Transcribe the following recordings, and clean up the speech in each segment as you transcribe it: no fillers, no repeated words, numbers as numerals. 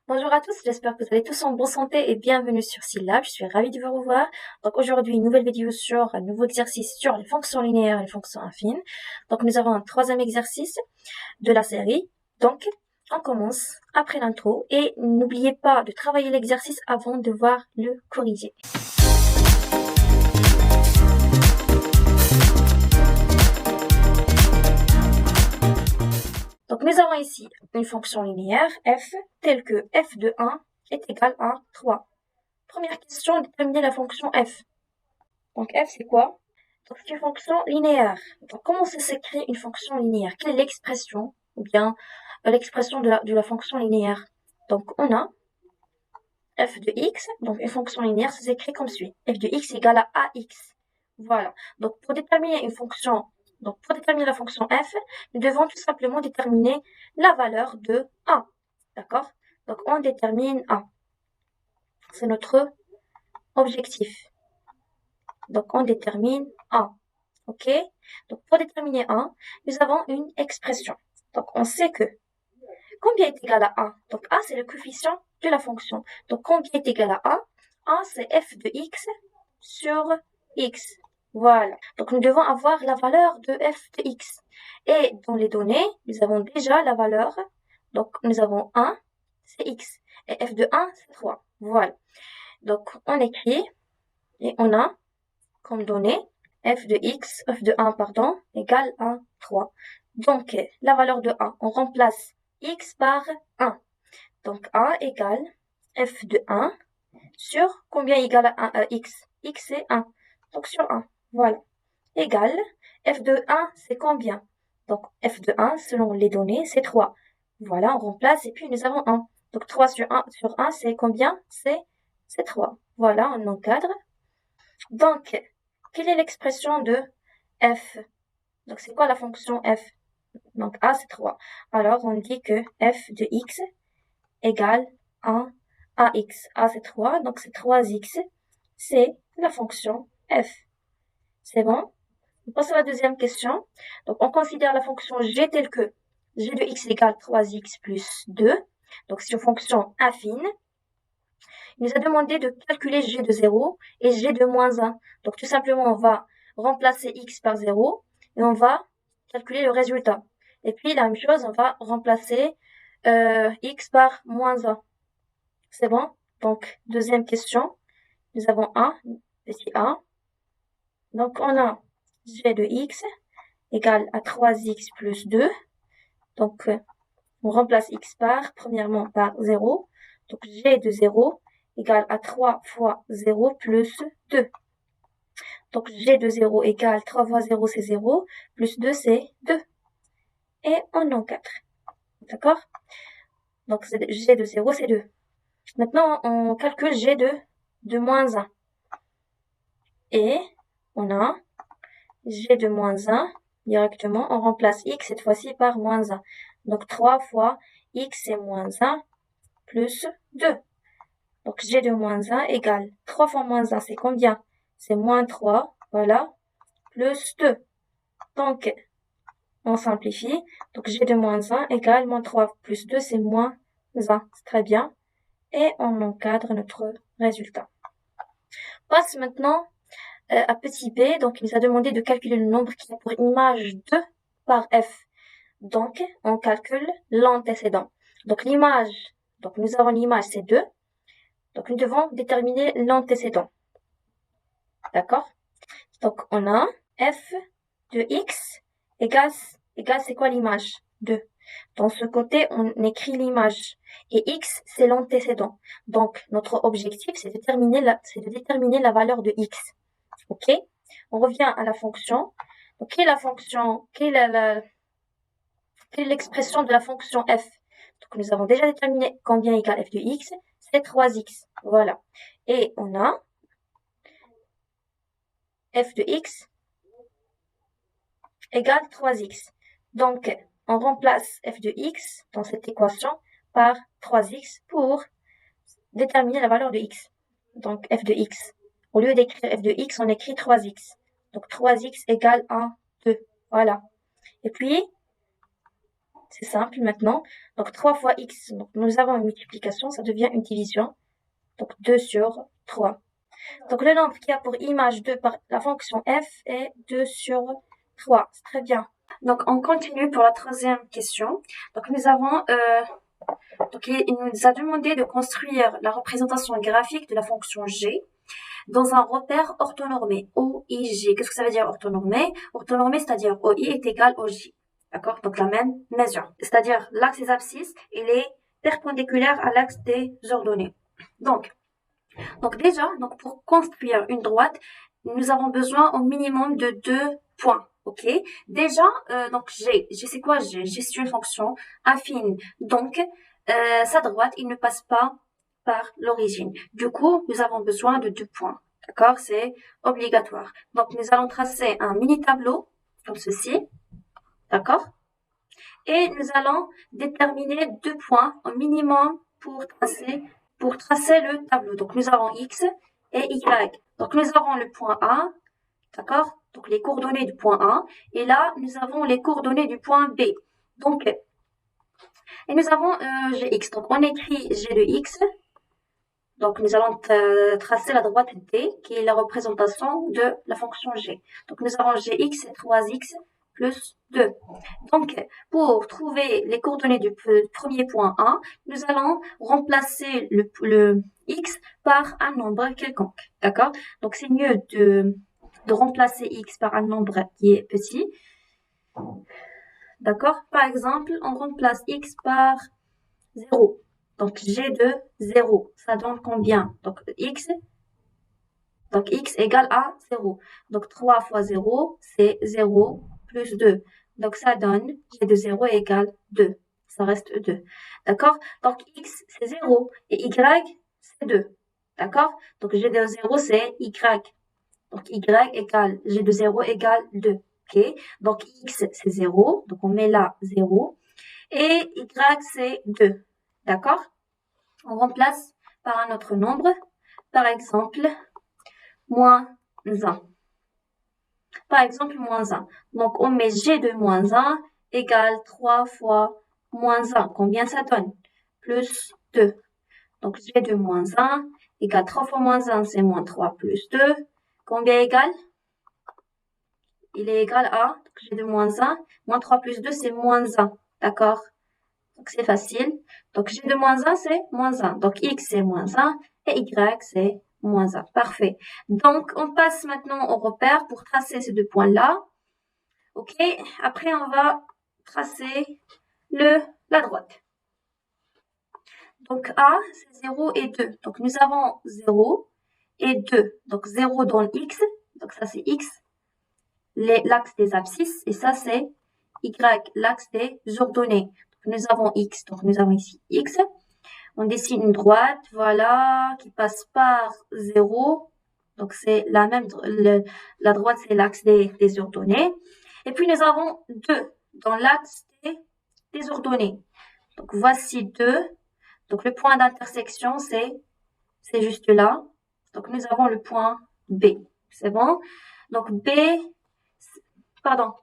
Bonjour à tous, j'espère que vous allez tous en bonne santé et bienvenue sur Syllab. Je suis ravie de vous revoir. Donc aujourd'hui, une nouvelle vidéo sur un nouveau exercice sur les fonctions linéaires et les fonctions affines. Donc nous avons un troisième exercice de la série. Donc on commence après l'intro et n'oubliez pas de travailler l'exercice avant de voir le corriger. Donc nous avons ici une fonction linéaire f telle que f de 1 est égal à 3. Première question, déterminer la fonction f. Donc f c'est quoi? Donc c'est une fonction linéaire. Donc comment ça s'écrit une fonction linéaire? Quelle est l'expression ou bien l'expression de la fonction linéaire? Donc on a f de x, donc une fonction linéaire, ça s'écrit comme suit. F de x égale à ax. Voilà. Donc pour déterminer une fonction, donc pour déterminer la fonction f, nous devons tout simplement déterminer la valeur de a. D'accord? Donc on détermine a. C'est notre objectif. Donc on détermine a. Ok? Donc pour déterminer a, nous avons une expression. Donc on sait que combien est égal à a? Donc a c'est le coefficient de la fonction. Donc combien est égal à a? A c'est f de x sur x. Voilà. Donc nous devons avoir la valeur de f de x. Et dans les données, nous avons déjà la valeur. Donc nous avons 1, c'est x. Et f de 1, c'est 3. Voilà. Donc on écrit et on a comme donnée f de 1 pardon, égale à 3. Donc la valeur de a, on remplace x par 1. Donc a égale f de 1 sur combien égale à x? X c'est 1. Donc sur 1. Voilà. Égale f de 1 c'est combien? Donc f de 1 selon les données c'est 3. Voilà, on remplace et puis nous avons 1. Donc 3 sur 1 c'est combien? C'est 3. Voilà, on encadre. Donc quelle est l'expression de f? Donc c'est quoi la fonction f? Donc a c'est 3. Alors on dit que f de x égale à ax. A c'est 3, donc c'est 3x. C'est la fonction f. C'est bon? On passe à la deuxième question. Donc on considère la fonction g telle que g de x égale 3x plus 2. Donc c'est une fonction affine. Il nous a demandé de calculer g de 0 et g de moins 1. Donc tout simplement on va remplacer x par 0 et on va calculer le résultat. Et puis la même chose, on va remplacer x par moins 1. C'est bon? Donc deuxième question, nous avons a, petit a. Donc on a g de x égale à 3x plus 2. Donc on remplace x premièrement par 0. Donc g de 0 égale à 3 fois 0 plus 2. Donc g de 0 égale 3 fois 0 c'est 0, plus 2 c'est 2. Et on encadre. D'accord? Donc g de 0 c'est 2. Maintenant on calcule g de moins 1. Et on a g de moins 1 directement, on remplace x cette fois-ci par moins 1. Donc 3 fois x c'est moins 1 plus 2. Donc g de moins 1 égale 3 fois moins 1 c'est combien? C'est moins 3, voilà, plus 2. Donc on simplifie. Donc g de moins 1 égale moins 3 plus 2 c'est moins 1. C'est très bien. Et on encadre notre résultat. On passe maintenant à petit b. Donc il nous a demandé de calculer le nombre qui a pour image 2 par f. Donc on calcule l'antécédent. Donc l'image, donc nous avons l'image c'est 2. Donc nous devons déterminer l'antécédent. D'accord? Donc on a f de x égale c'est quoi l'image? 2. Dans ce côté, on écrit l'image. Et x, c'est l'antécédent. Donc notre objectif, c'est de déterminer la valeur de x. Ok? On revient à la fonction. Donc quelle est la fonction? Quelle est l'expression de la fonction f? Donc nous avons déjà déterminé combien égale f de x. C'est 3x. Voilà. Et on a f de x égale 3x. Donc, on remplace f de x dans cette équation par 3x pour déterminer la valeur de x. Donc, f de x. Au lieu d'écrire f de x, on écrit 3x. Donc, 3x égale à 2. Voilà. Et puis, c'est simple maintenant. Donc 3 fois x, donc nous avons une multiplication, ça devient une division. Donc 2 sur 3. Donc le nombre qui a pour image 2 par la fonction f est 2 sur 3. C'est très bien. Donc on continue pour la troisième question. Donc nous avons donc il nous a demandé de construire la représentation graphique de la fonction g dans un repère orthonormé, OIJ. Qu'est-ce que ça veut dire orthonormé? Orthonormé, c'est-à-dire OI est égal au J. D'accord? Donc la même mesure. C'est-à-dire l'axe des abscisses, il est perpendiculaire à l'axe des ordonnées. Donc déjà, pour construire une droite, nous avons besoin au minimum de 2 points. Ok? Déjà, donc G c'est quoi G? G c'est une fonction affine. Donc sa droite, il ne passe pas par l'origine. Du coup, nous avons besoin de 2 points. D'accord? C'est obligatoire. Donc nous allons tracer un mini tableau comme ceci. D'accord? Et nous allons déterminer 2 points au minimum pour tracer le tableau. Donc nous avons x et y. Donc nous avons le point A, d'accord? Donc les coordonnées du point A. Et là, nous avons les coordonnées du point B. Donc, et nous avons gx. Donc on écrit g de x. Donc nous allons tracer la droite D, qui est la représentation de la fonction g. Donc nous avons gx c'est 3x plus 2. Donc, pour trouver les coordonnées du premier point A, nous allons remplacer le x par un nombre quelconque. D'accord? Donc, c'est mieux de remplacer x par un nombre qui est petit. D'accord? Par exemple, on remplace x par 0. Donc, g de 0, ça donne combien? Donc, x égale à 0. Donc, 3 fois 0, c'est 0 plus 2. Donc, ça donne g de 0 égale 2. Ça reste 2. D'accord? Donc, x, c'est 0 et y, c'est 2. D'accord? Donc, g de 0, c'est y. Donc, y égale, g de 0 égale 2. OK? Donc, x, c'est 0. Donc, on met là 0. Et y, c'est 2. D'accord? On remplace par un autre nombre. Par exemple, moins 1. Par exemple, moins 1. Donc, on met g de moins 1 égale 3 fois moins 1. Combien ça donne? Plus 2. Donc, g de moins 1 égale 3 fois moins 1, c'est moins 3 plus 2. Combien égale? Il est égal à g de moins 1. Moins 3 plus 2, c'est moins 1. D'accord? Donc, c'est facile. Donc, g de moins 1, c'est moins 1. Donc, x, c'est moins 1 et y, c'est moins 1. Parfait. Donc, on passe maintenant au repère pour tracer ces deux points-là. OK? Après, on va tracer la droite. Donc, A, c'est 0 et 2. Donc, nous avons 0 et 2. Donc, 0 dans x. Donc, ça, c'est x, l'axe des abscisses. Et ça, c'est y, l'axe des ordonnées. Donc, nous avons x. Donc, nous avons ici x. On dessine une droite, voilà, qui passe par 0. Donc, c'est la même, la droite, c'est l'axe des ordonnées. Et puis, nous avons 2 dans l'axe des ordonnées. Donc, voici 2. Donc, le point d'intersection, c'est juste là. Donc, nous avons le point B. C'est bon? Donc, B, pardon.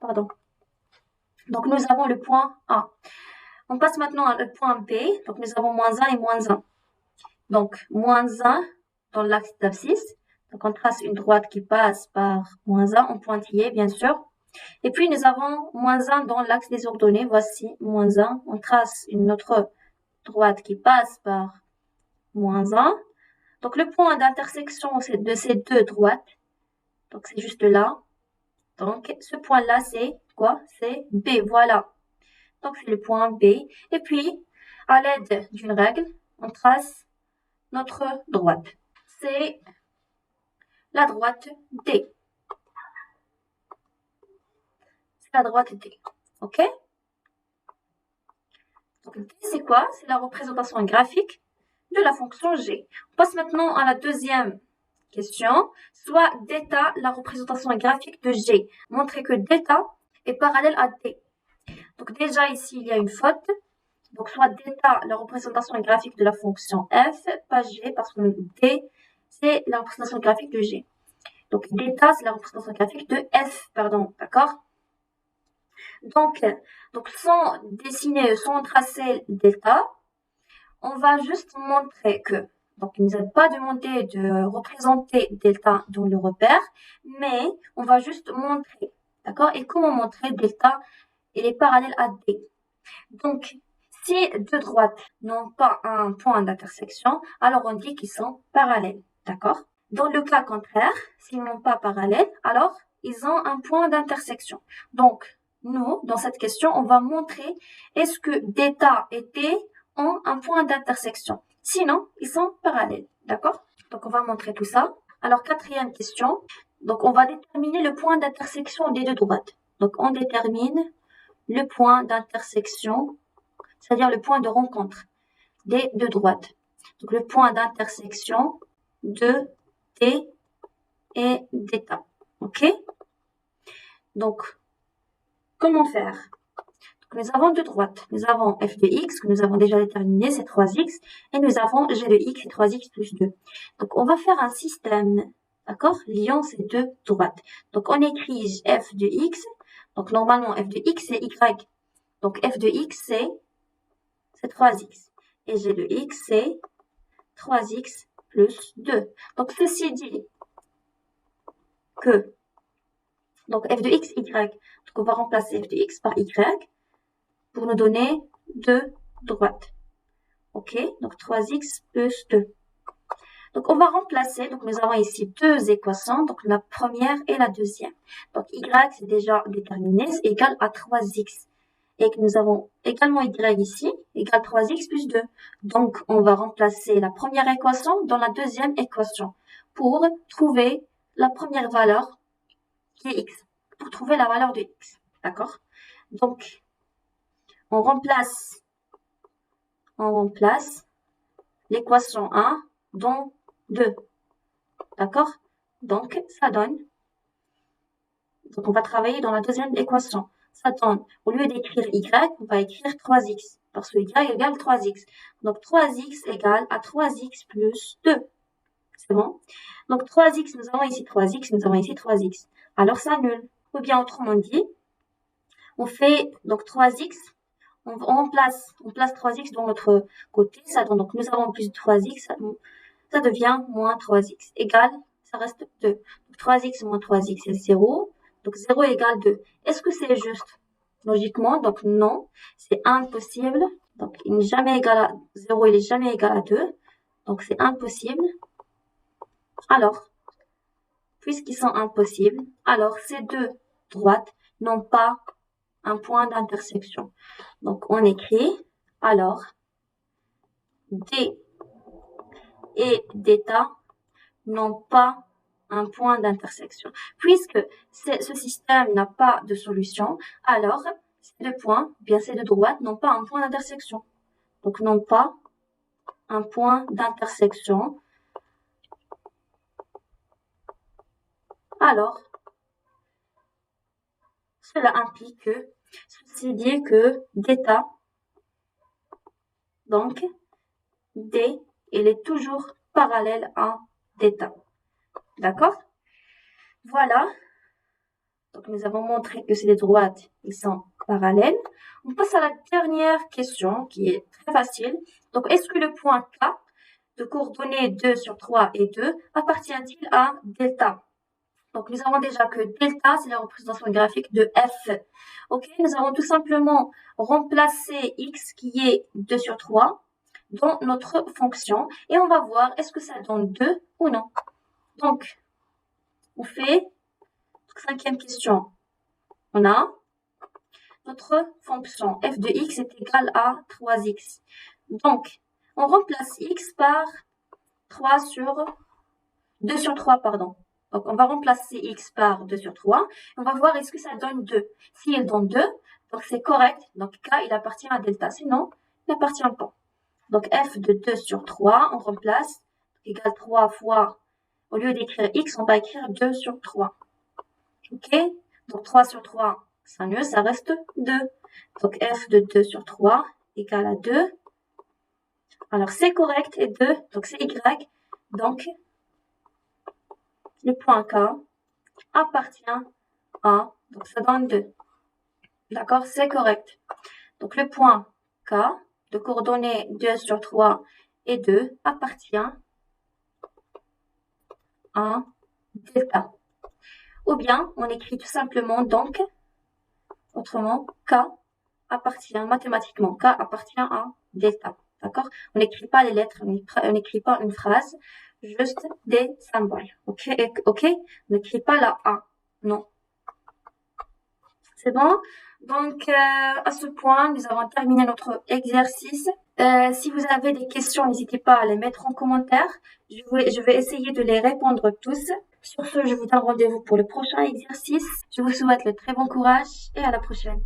Donc, nous avons le point A. On passe maintenant au point B. Donc, nous avons moins 1 et moins 1. Donc, moins 1 dans l'axe d'abscisse. Donc, on trace une droite qui passe par moins 1 en pointillé, bien sûr. Et puis, nous avons moins 1 dans l'axe des ordonnées. Voici moins 1. On trace une autre droite qui passe par moins 1. Donc, le point d'intersection de ces deux droites, donc c'est juste là. Donc, ce point-là, c'est quoi? C'est B, voilà. Donc, c'est le point B. Et puis, à l'aide d'une règle, on trace notre droite. C'est la droite D. C'est la droite D. OK? Donc, D, c'est quoi? C'est la représentation graphique de la fonction G. On passe maintenant à la deuxième question. Soit θ, la représentation graphique de G. Montrer que θ est parallèle à D. Donc, déjà, ici, il y a une faute. Donc, soit θ, la représentation graphique de la fonction f, pas G, parce que D, c'est la représentation graphique de G. Donc, θ, c'est la représentation graphique de f, pardon, d'accord? Donc, sans dessiner, sans tracer delta, on va juste montrer que, donc il ne nous aide pas de représenter delta dans le repère, mais on va juste montrer, d'accord? Et comment montrer delta, il est parallèle à D. Donc, si deux droites n'ont pas un point d'intersection, alors on dit qu'ils sont parallèles, d'accord? Dans le cas contraire, s'ils n'ont pas parallèle, alors ils ont un point d'intersection. Donc, nous, dans cette question, on va montrer est-ce que θ et T ont un point d'intersection. Sinon, ils sont parallèles, d'accord? Donc, on va montrer tout ça. Alors, quatrième question. Donc, on va déterminer le point d'intersection des deux droites. Donc, on détermine le point d'intersection, c'est-à-dire le point de rencontre des deux droites. Donc, le point d'intersection de T et θ. OK? Donc, comment faire? Donc, nous avons deux droites. Nous avons f de x, que nous avons déjà déterminé, c'est 3x, et nous avons g de x, c'est 3x plus 2. Donc, on va faire un système, d'accord? Liant ces deux droites. Donc, on écrit f de x. Donc, normalement, f de x, c'est y. Donc, f de x, c'est 3x. Et g de x, c'est 3x plus 2. Donc, ceci dit que, donc f de x, y. Donc, on va remplacer f de x par y pour nous donner deux droites. OK? Donc, 3x plus 2. Donc, on va remplacer. Donc, nous avons ici deux équations. Donc, la première et la deuxième. Donc, y, c'est déjà déterminé, c'est égal à 3x. Et que nous avons également y ici, égale 3x plus 2. Donc, on va remplacer la première équation dans la deuxième équation pour trouver la première valeur qui est x. Pour trouver la valeur de x. D'accord? Donc, on remplace l'équation 1 dans 2. D'accord? Donc, ça donne. Donc, on va travailler dans la deuxième équation. Ça donne, au lieu d'écrire y, on va écrire 3x. Parce que y égale 3x. Donc, 3x égale à 3x plus 2. C'est bon? Donc, 3x, nous avons ici 3x, nous avons ici 3x. Alors, ça annule. Ou bien, autrement dit, on fait donc 3x, on place 3x dans l'autre côté. Ça donne, donc, nous avons plus de 3x, ça devient moins 3x. Égal, ça reste 2. Donc, 3x moins 3x, c'est 0. Donc, 0 égale 2. Est-ce que c'est juste? Logiquement, donc non, c'est impossible. Donc, il n'est jamais égal à 0, il n'est jamais égal à 2. Donc, c'est impossible. Alors, puisqu'ils sont impossibles, alors ces deux droites n'ont pas un point d'intersection. Donc, on écrit, alors, D et θ n'ont pas un point d'intersection. Puisque ce système n'a pas de solution, alors ces deux points, bien ces deux droites, n'ont pas un point d'intersection. Donc, n'ont pas un point d'intersection. Alors, cela implique que, ceci dit que θ, donc, D, il est toujours parallèle à θ. D'accord? Voilà. Donc, nous avons montré que ces droites, ils sont parallèles. On passe à la dernière question qui est très facile. Donc, est-ce que le point K de coordonnées 2 sur 3 et 2 appartient-il à delta? Donc, nous avons déjà que delta, c'est la représentation graphique de f. OK, nous avons tout simplement remplacé x qui est 2 sur 3 dans notre fonction. Et on va voir est-ce que ça donne 2 ou non. Donc, on fait cinquième question. On a notre fonction f de x est égale à 3x. Donc, on remplace x par 2 sur 3, pardon. Donc, on va remplacer x par 2 sur 3. On va voir est-ce que ça donne 2. Si elle donne 2, donc c'est correct. Donc, k, il appartient à delta. Sinon, il n'appartient pas. Donc, f de 2 sur 3, on remplace, égale 3 fois, au lieu d'écrire x, on va écrire 2 sur 3. OK? Donc, 3 sur 3, ça annule, ça reste 2. Donc, f de 2 sur 3 égale à 2. Alors, c'est correct et 2, donc c'est y. Donc, le point K appartient à, donc ça donne 2. D'accord, c'est correct. Donc le point K de coordonnées 2 sur 3 et 2 appartient à delta. Ou bien on écrit tout simplement donc, autrement, K appartient mathématiquement, K appartient à delta. D'accord? On n'écrit pas les lettres, on n'écrit pas une phrase, juste des symboles. Ok? On n'écrit pas la A. Non. C'est bon? Donc, à ce point, nous avons terminé notre exercice. Si vous avez des questions, n'hésitez pas à les mettre en commentaire. Je vais essayer de les répondre tous. Sur ce, je vous donne rendez-vous pour le prochain exercice. Je vous souhaite le très bon courage et à la prochaine.